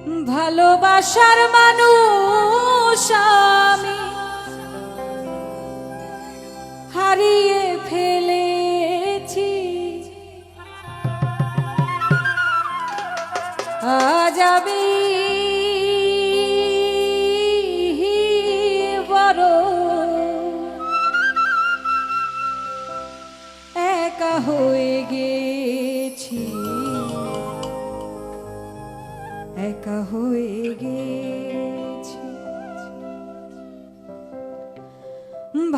ভালোবাসার মানুষ আমি হারিয়ে ফেলেছি। আজ আমি বড় একা হয়ে গেছি, একা হয়ে গেছি।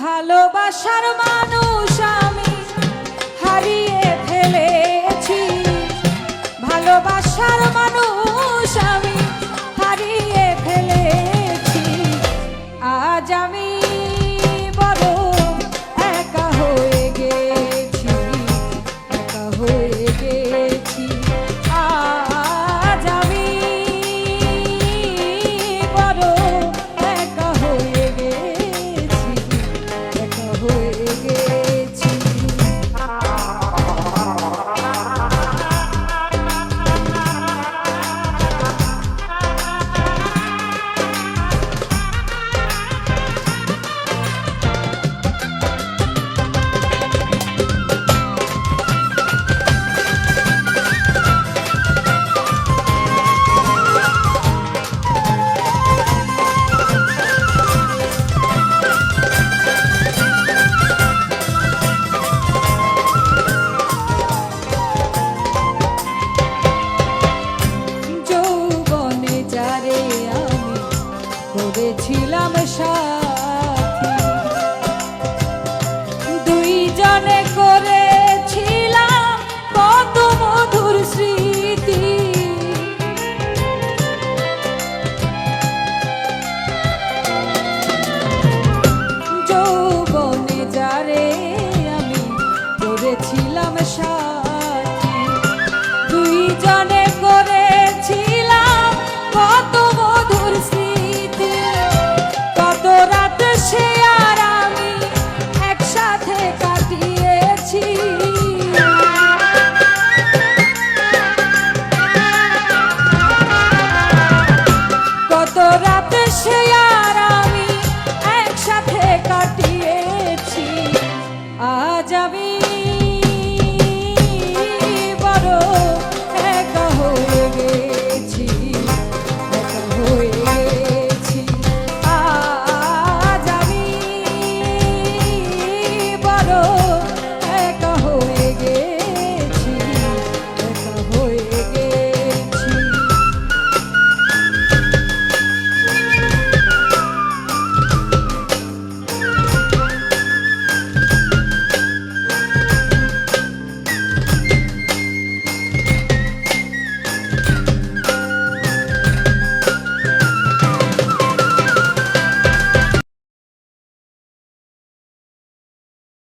ভালোবাসার মানুষ আমি হারিয়ে ফেলেছি, ভালোবাসার মানুষ আমি হারিয়ে ফেলেছি। আজ আমি বড় একা হয়ে গেছি, একা হয়ে গেছি। আজ আমি বড় একা হয়ে গেছি, একা হয়ে গেছি। করেছিলাম সাথী, দুইজনে করেছিলাম কত মধুর স্মৃতি। যৌবনে যারে আমি করেছিলাম সাথী, দুইজনে করেছিলাম কত মধুর স্মৃতি। কত রাত সে আর আমি একসাথে কাটিয়েছি, কত রাত সে